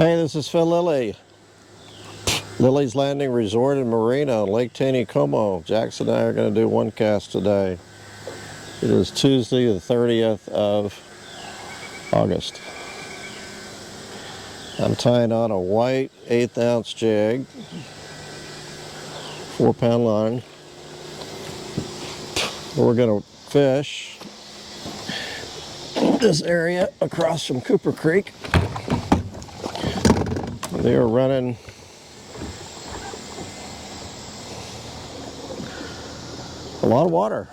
Hey, this is Phil Lilley. Lilley's Landing Resort in Marina, Lake Taneycomo. Jackson and I are going to do one cast today. It is Tuesday the 30th of August. I'm tying on a white 1/8 ounce jig, 4-pound line. We're going to fish this area across from Cooper Creek. They are running a lot of water.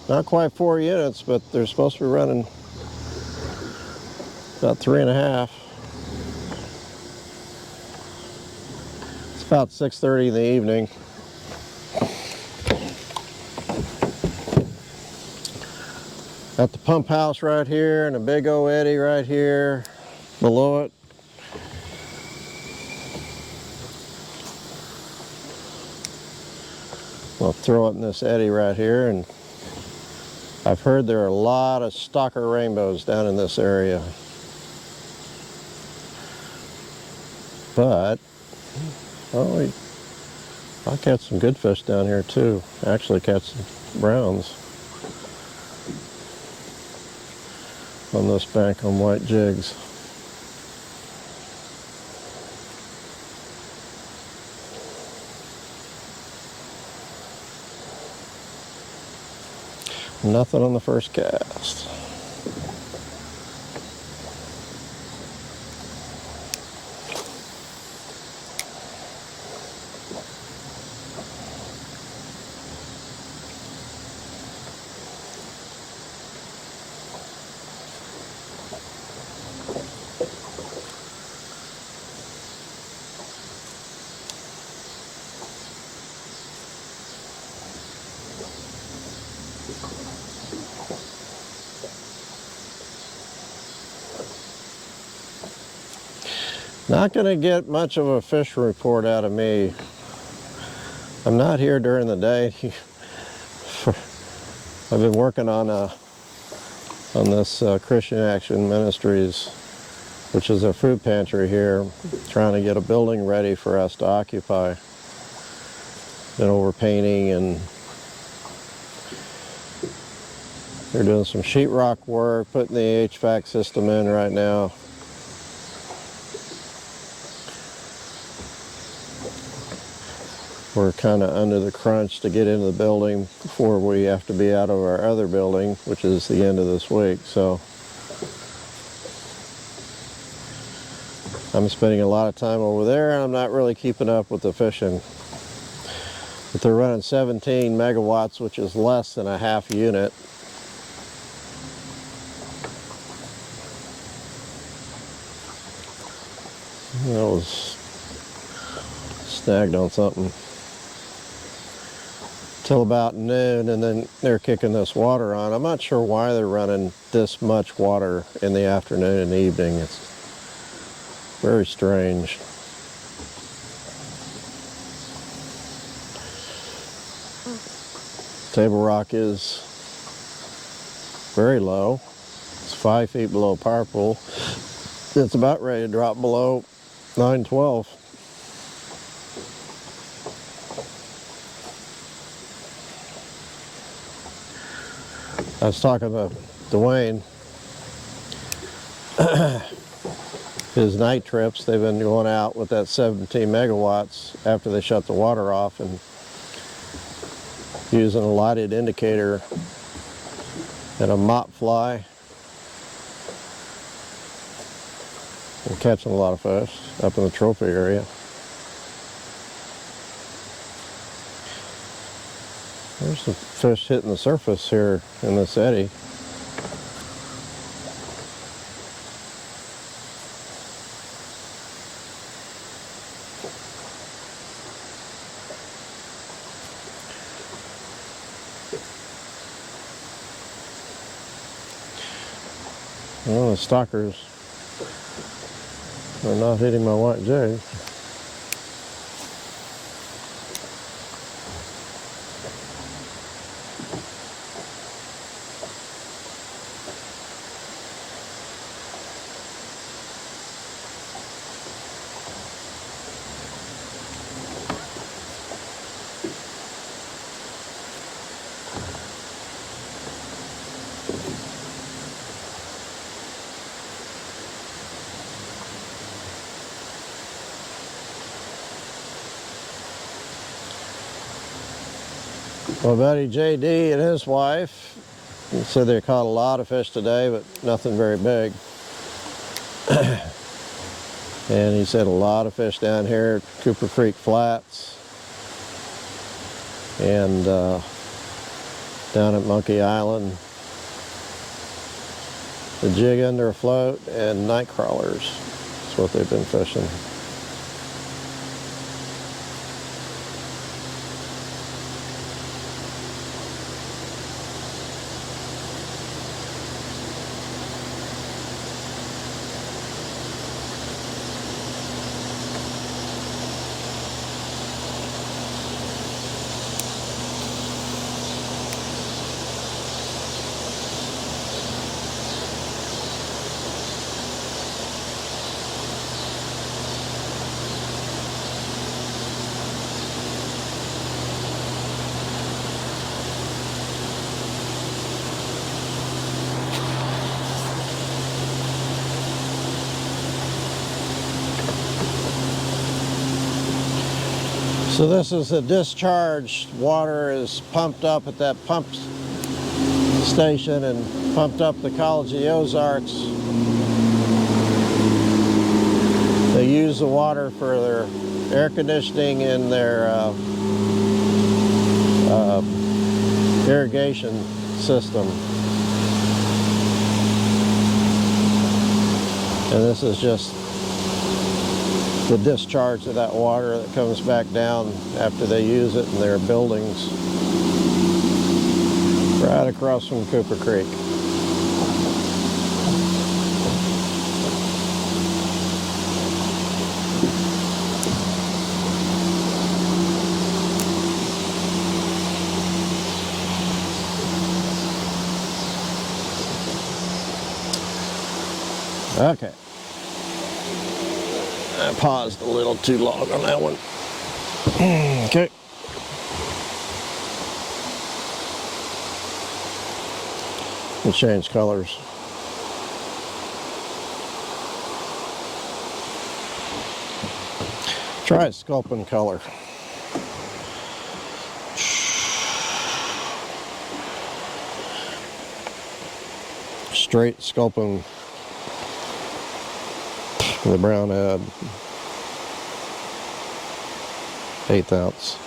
Not quite 4 units, but they're supposed to be running about 3.5. It's about 6:30 in the evening. Got the pump house right here and a big old eddy right here below it. I'll throw it in this eddy right here, and I've heard there are a lot of stalker rainbows down in this area. But, well, I'll catch some good fish down here too. Actually catch some browns on this bank on white jigs. Nothing on the first cast. Not going to get much of a fish report out of me. I'm not here during the day. I've been working on this Christian Action Ministries, which is a food pantry here, trying to get a building ready for us to occupy. Been over painting, and they're doing some sheetrock work, putting the HVAC system in right now. We're kind of under the crunch to get into the building before we have to be out of our other building, which is the end of this week. So I'm spending a lot of time over there, and I'm not really keeping up with the fishing. But they're running 17 megawatts, which is less than a half unit. That was snagged on something. Till about noon, and then they're kicking this water on. I'm not sure why they're running this much water in the afternoon and evening. It's very strange. Table rock is very low. It's 5 feet below power pool. It's about ready to drop below 912. I was talking to Dwayne. His night trips, they've been going out with that 17 megawatts after they shut the water off and using a lighted indicator and a mop fly. We're catching a lot of fish up in the trophy area. There's some fish hitting the surface here in this eddy. Well, the stalkers are not hitting my white jig. My buddy JD and his wife said they caught a lot of fish today, but nothing very big. And he said a lot of fish down here at Cooper Creek Flats and down at Monkey Island. The jig under a float and night crawlers. That's what they've been fishing. So this is the discharged water is pumped up at that pump station and pumped up the College of the Ozarks. They use the water for their air conditioning and their irrigation system. And this is just the discharge of that water that comes back down after they use it in their buildings right across from Cooper Creek. Okay. I paused a little too long on that one. Okay. We'll change colors. Try sculpin color. Straight sculpin. The brown head, 1/8 ounce.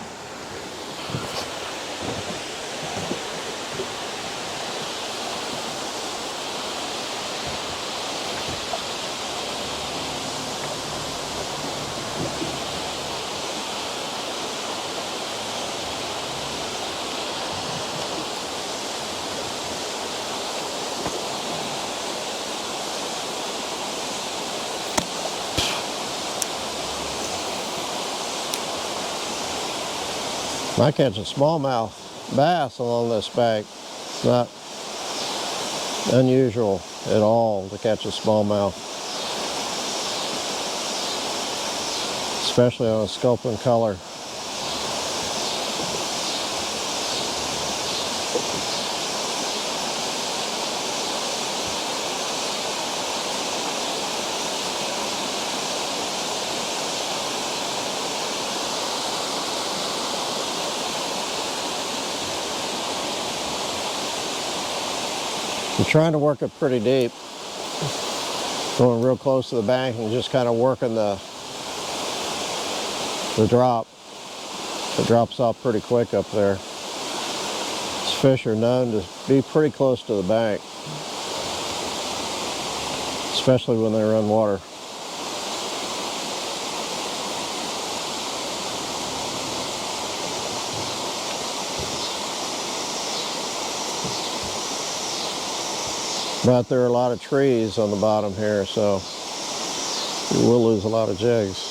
I catch a smallmouth bass along this bank. It's not unusual at all to catch a smallmouth, especially on a sculpin color. I'm trying to work it pretty deep, going real close to the bank and just kind of working the drop. It drops off pretty quick up there. These fish are known to be pretty close to the bank, especially when they run water. But there are a lot of trees on the bottom here, so we will lose a lot of jigs.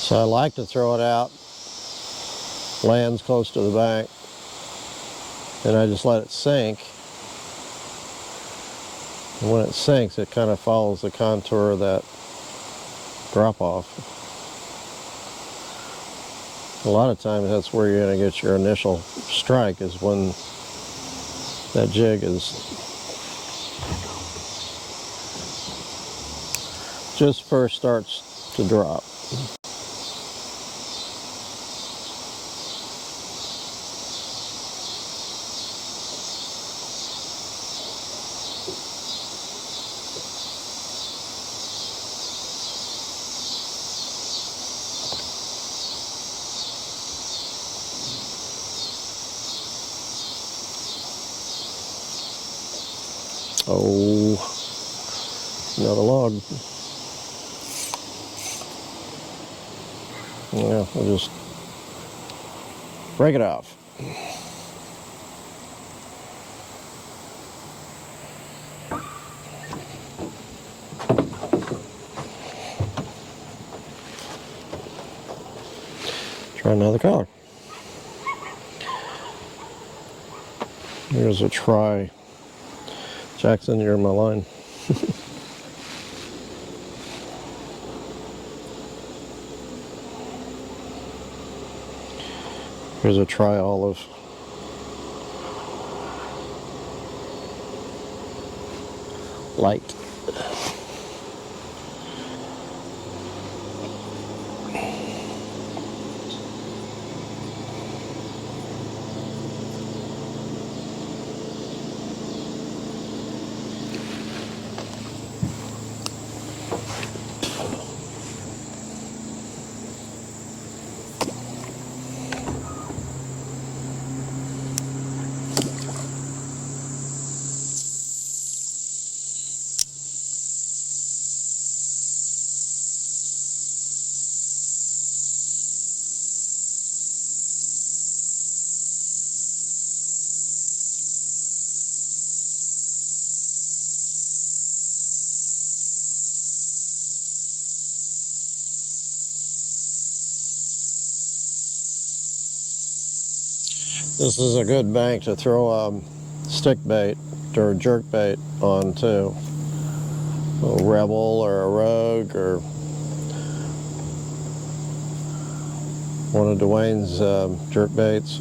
So I like to throw it out, lands close to the bank, and I just let it sink. And when it sinks, it kind of follows the contour of that drop off. A lot of times that's where you're going to get your initial strike, is when that jig is just first starts to drop. Oh, another log. Yeah, we'll just break it off. Try another color. Here's a try. Jackson, you're in my line. Here's a tri-olive. Light. This is a good bank to throw a stick bait or jerk bait on too. A Rebel or a Rogue or one of Dwayne's jerk baits.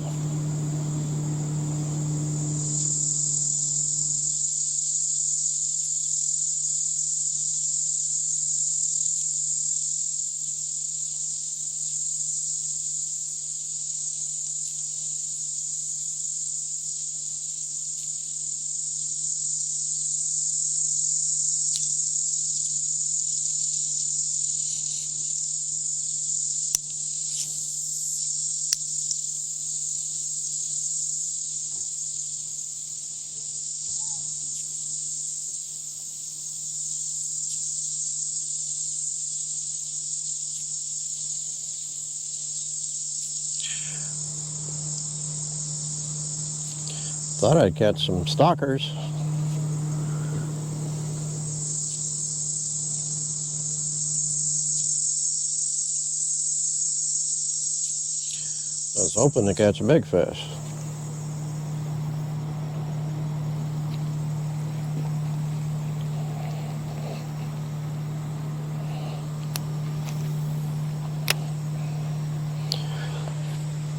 Thought I'd catch some Stalkers. I was hoping to catch a big fish.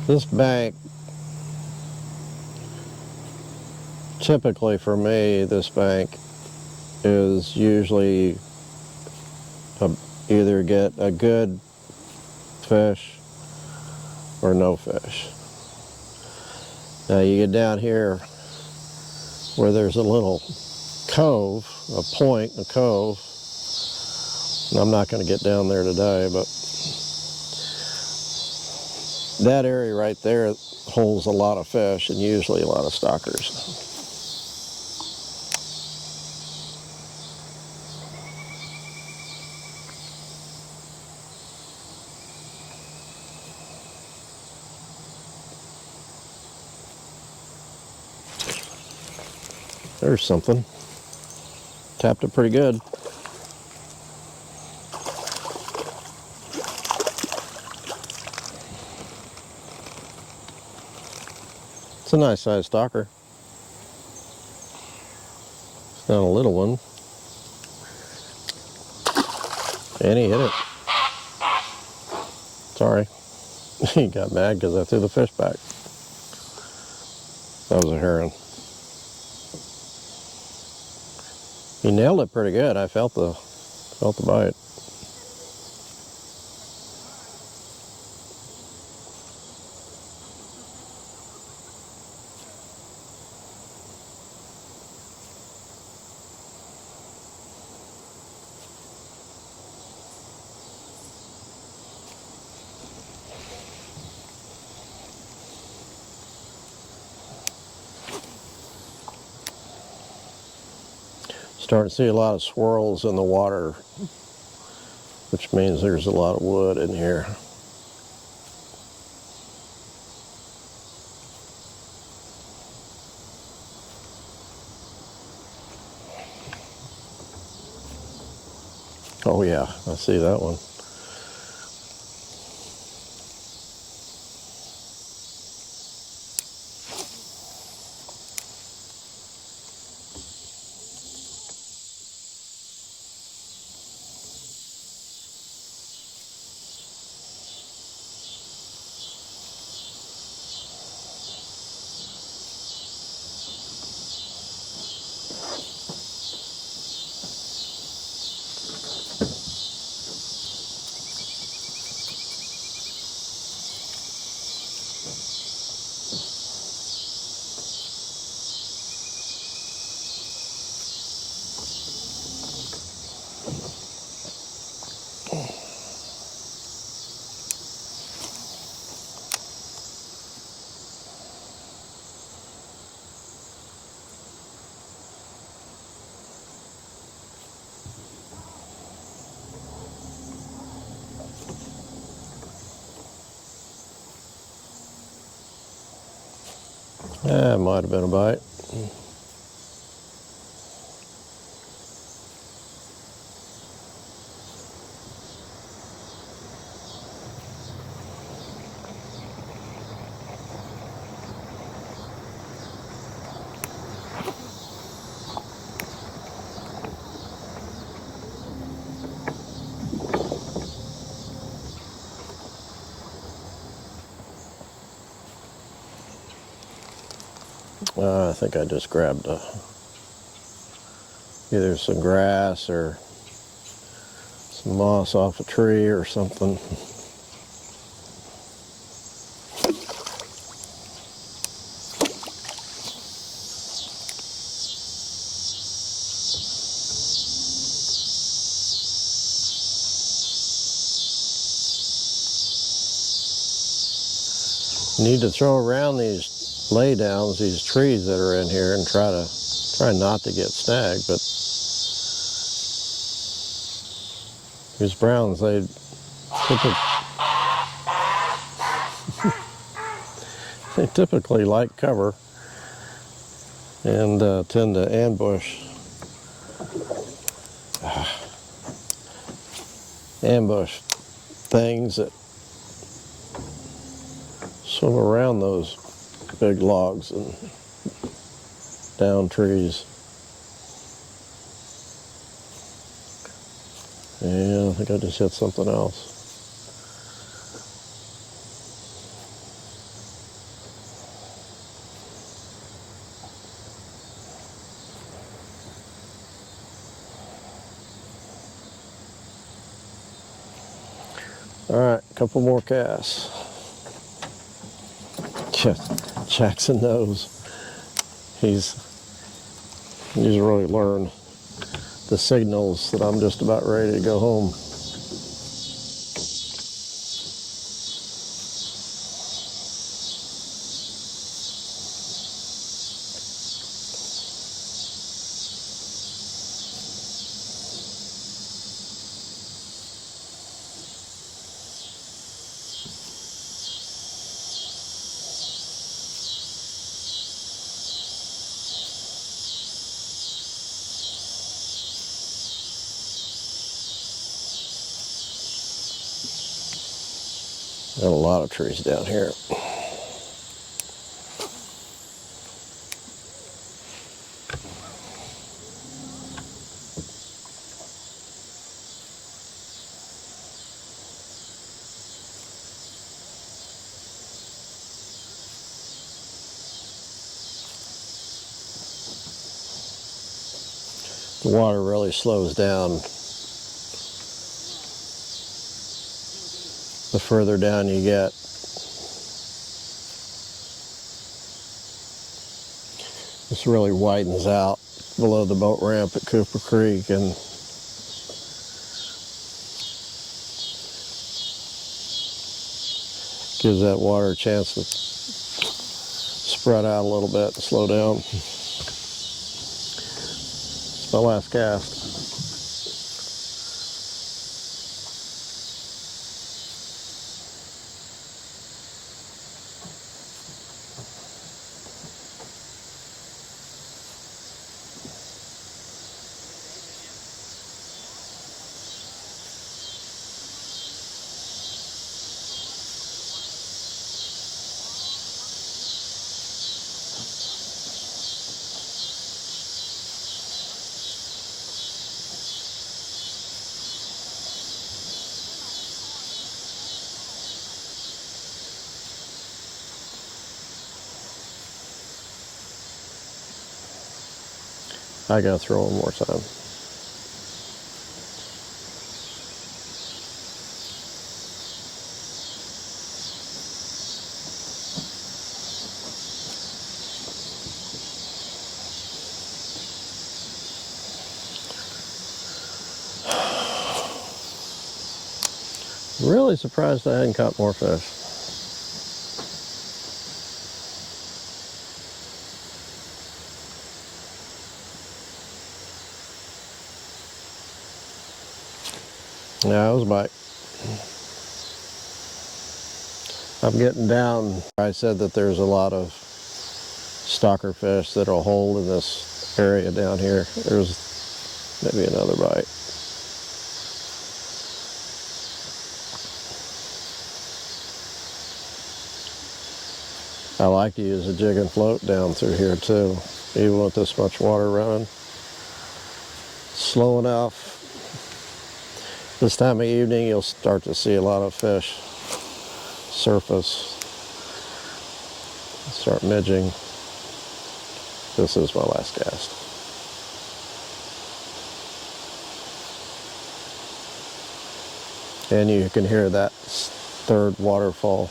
This bank, typically for me, this bank is usually either get a good fish or no fish. Now you get down here where there's a little cove, a point, a cove. And I'm not going to get down there today, but that area right there holds a lot of fish and usually a lot of Stalkers. There's something. Tapped it pretty good. It's a nice sized stalker. It's not a little one. And he hit it. Sorry. He got mad because I threw the fish back. That was a heron. He nailed it pretty good. I felt the bite. Starting to see a lot of swirls in the water, which means there's a lot of wood in here. Oh yeah, I see that one. Yeah, it might have been a bite. I think I just grabbed either some grass or some moss off a tree or something. Need to throw around these laydowns, these trees that are in here, and try not to get snagged. But these browns, they typically like cover and tend to ambush things that swim around those big logs and down trees. Yeah, I think I just hit something else. All right, a couple more casts. Jackson knows. He's really learned the signals that I'm just about ready to go home. Got a lot of trees down here. the water really slows down the further down you get. This really widens out below the boat ramp at Cooper Creek, and gives that water a chance to spread out a little bit and slow down. It's my last cast. I gotta throw one more time. Really surprised I hadn't caught more fish. Yeah, it was a bite. I'm getting down. I said that there's a lot of stalker fish that'll hold in this area down here. There's maybe another bite. I like to use a jig and float down through here too, even with this much water running. Slow enough. This time of evening, you'll start to see a lot of fish surface, start midging. This is my last cast. And you can hear that third waterfall.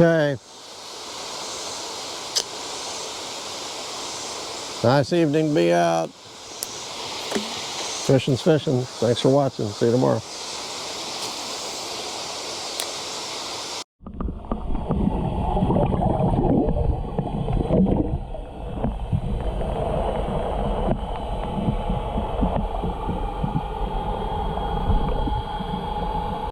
Okay. Nice evening to be out. Fishing's fishing. Thanks for watching. See you tomorrow.